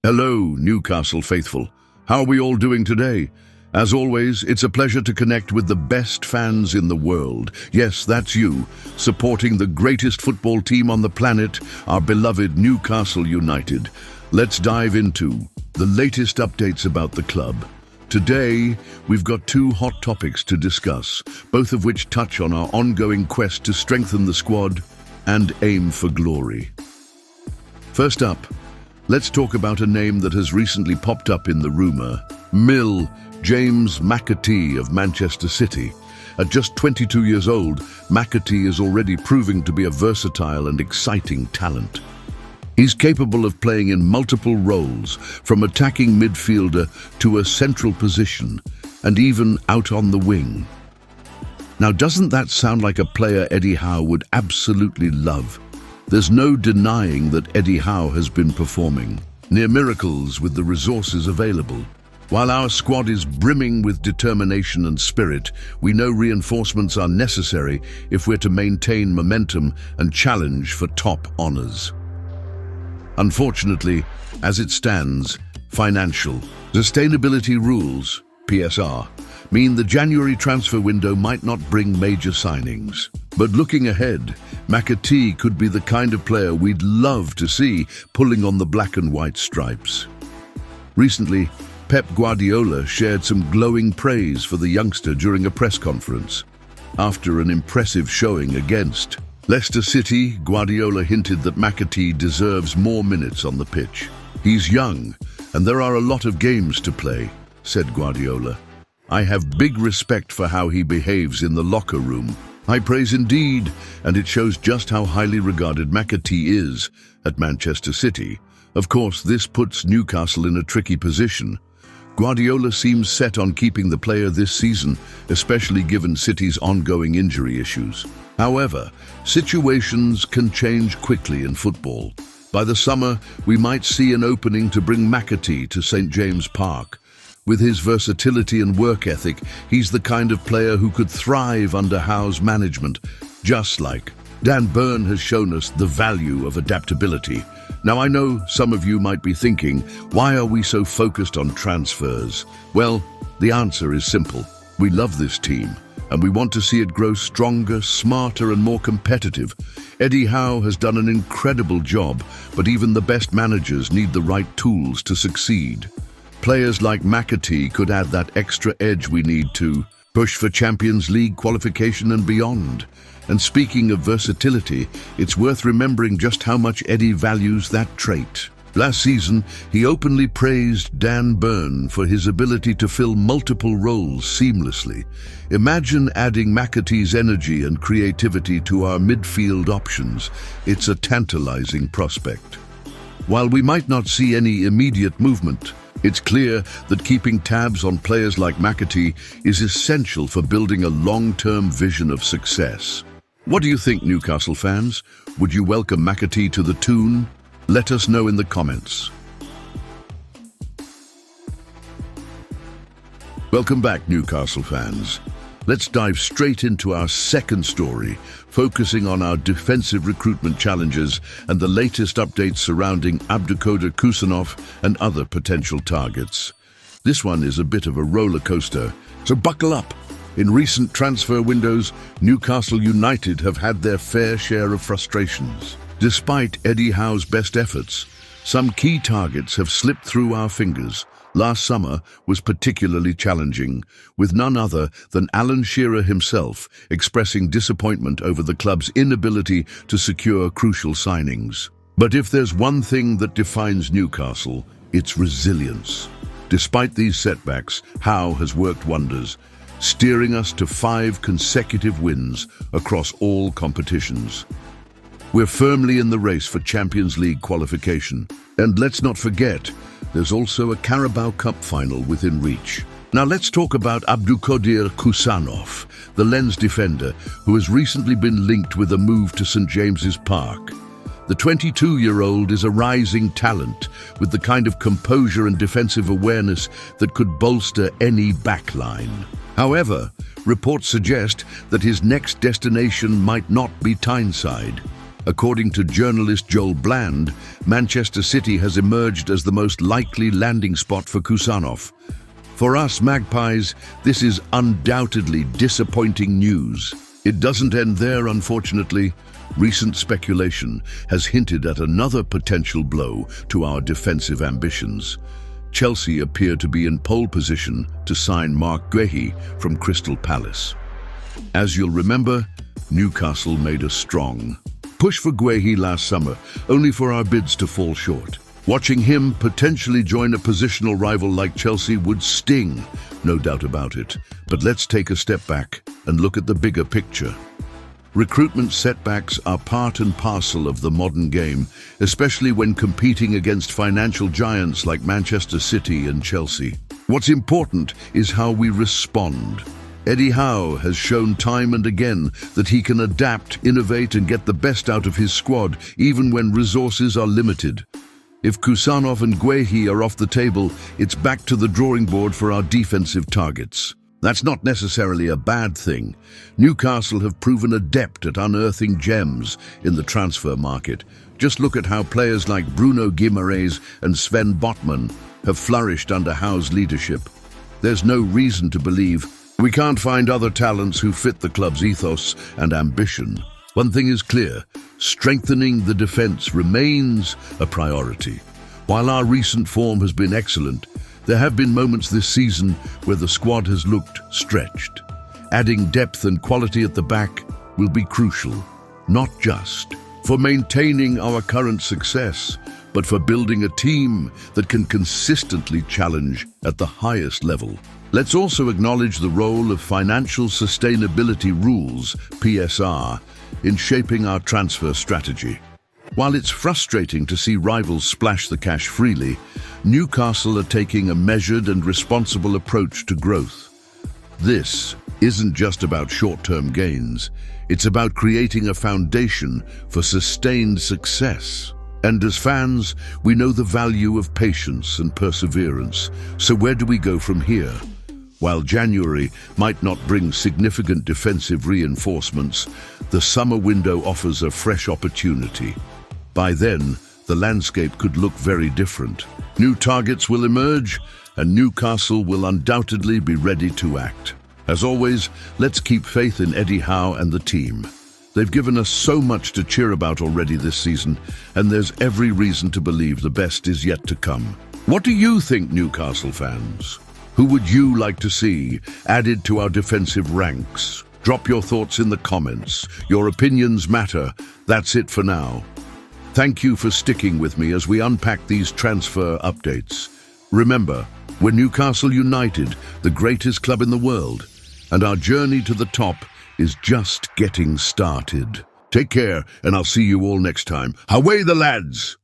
Hello, Newcastle faithful. How are we all doing today? As always, it's a pleasure to connect with the best fans in the world. Yes, that's you, supporting the greatest football team on the planet, our beloved Newcastle United. Let's dive into the latest updates about the club. Today, we've got two hot topics to discuss, both of which touch on our ongoing quest to strengthen the squad and aim for glory. First up, let's talk about a name that has recently popped up in the rumour. James McAtee of Manchester City. At just 22 years old, McAtee is already proving to be a versatile and exciting talent. He's capable of playing in multiple roles, from attacking midfielder to a central position, and even out on the wing. Now, doesn't that sound like a player Eddie Howe would absolutely love? There's no denying that Eddie Howe has been performing near miracles with the resources available. While our squad is brimming with determination and spirit, we know reinforcements are necessary if we're to maintain momentum and challenge for top honours. Unfortunately, as it stands, financial sustainability rules, PSR, mean the January transfer window might not bring major signings. But looking ahead, McAtee could be the kind of player we'd love to see pulling on the black and white stripes. Recently, Pep Guardiola shared some glowing praise for the youngster during a press conference. After an impressive showing against Leicester City, Guardiola hinted that McAtee deserves more minutes on the pitch. "He's young, and there are a lot of games to play," said Guardiola. "I have big respect for how he behaves in the locker room. High praise indeed, and it shows just how highly regarded McAtee is at Manchester City. Of course, this puts Newcastle in a tricky position. Guardiola seems set on keeping the player this season, especially given City's ongoing injury issues. However, situations can change quickly in football. By the summer, we might see an opening to bring McAtee to St. James Park. With his versatility and work ethic, he's the kind of player who could thrive under Howe's management, just like Dan Burn has shown us the value of adaptability. Now, I know some of you might be thinking, why are we so focused on transfers? Well, the answer is simple. We love this team, and we want to see it grow stronger, smarter, and more competitive. Eddie Howe has done an incredible job, but even the best managers need the right tools to succeed. Players like McAtee could add that extra edge we need to push for Champions League qualification and beyond. And speaking of versatility, it's worth remembering just how much Eddie values that trait. Last season, he openly praised Dan Burn for his ability to fill multiple roles seamlessly. Imagine adding McAtee's energy and creativity to our midfield options. It's a tantalizing prospect. While we might not see any immediate movement, it's clear that keeping tabs on players like McAtee is essential for building a long-term vision of success. What do you think, Newcastle fans? Would you welcome McAtee to the Toon? Let us know in the comments. Welcome back, Newcastle fans. Let's dive straight into our second story, focusing on our defensive recruitment challenges and the latest updates surrounding Abdukodir Khusanov and other potential targets. This one is a bit of a roller coaster, so buckle up. In recent transfer windows, Newcastle United have had their fair share of frustrations. Despite Eddie Howe's best efforts, some key targets have slipped through our fingers. Last summer was particularly challenging, with none other than Alan Shearer himself expressing disappointment over the club's inability to secure crucial signings. But if there's one thing that defines Newcastle, it's resilience. Despite these setbacks, Howe has worked wonders, steering us to 5 consecutive wins across all competitions. We're firmly in the race for Champions League qualification. And let's not forget, there's also a Carabao Cup final within reach. Now let's talk about Abdukodir Khusanov, the Lens defender, who has recently been linked with a move to St. James's Park. The 22-year-old is a rising talent with the kind of composure and defensive awareness that could bolster any backline. However, reports suggest that his next destination might not be Tyneside. According to journalist Joel Bland, Manchester City has emerged as the most likely landing spot for Khusanov. For us Magpies, this is undoubtedly disappointing news. It doesn't end there, unfortunately. Recent speculation has hinted at another potential blow to our defensive ambitions. Chelsea appear to be in pole position to sign Marc Guehi from Crystal Palace. As you'll remember, Newcastle made a strong push for Guehi last summer, only for our bids to fall short. Watching him potentially join a positional rival like Chelsea would sting, no doubt about it. But let's take a step back and look at the bigger picture. Recruitment setbacks are part and parcel of the modern game, especially when competing against financial giants like Manchester City and Chelsea. What's important is how we respond. Eddie Howe has shown time and again that he can adapt, innovate, and get the best out of his squad, even when resources are limited. If Khusanov and Guehi are off the table, it's back to the drawing board for our defensive targets. That's not necessarily a bad thing. Newcastle have proven adept at unearthing gems in the transfer market. Just look at how players like Bruno Guimaraes and Sven Botman have flourished under Howe's leadership. There's no reason to believe we can't find other talents who fit the club's ethos and ambition. One thing is clear, strengthening the defence remains a priority. While our recent form has been excellent, there have been moments this season where the squad has looked stretched. Adding depth and quality at the back will be crucial, not just for maintaining our current success, but for building a team that can consistently challenge at the highest level. Let's also acknowledge the role of financial sustainability rules, PSR, in shaping our transfer strategy. While it's frustrating to see rivals splash the cash freely, Newcastle are taking a measured and responsible approach to growth. This isn't just about short-term gains, it's about creating a foundation for sustained success. And as fans, we know the value of patience and perseverance. So where do we go from here? While January might not bring significant defensive reinforcements, the summer window offers a fresh opportunity. By then, the landscape could look very different. New targets will emerge, and Newcastle will undoubtedly be ready to act. As always, let's keep faith in Eddie Howe and the team. They've given us so much to cheer about already this season, and there's every reason to believe the best is yet to come. What do you think, Newcastle fans? Who would you like to see added to our defensive ranks? Drop your thoughts in the comments. Your opinions matter. That's it for now. Thank you for sticking with me as we unpack these transfer updates. Remember, we're Newcastle United, the greatest club in the world, and our journey to the top is just getting started. Take care, and I'll see you all next time. Away the lads!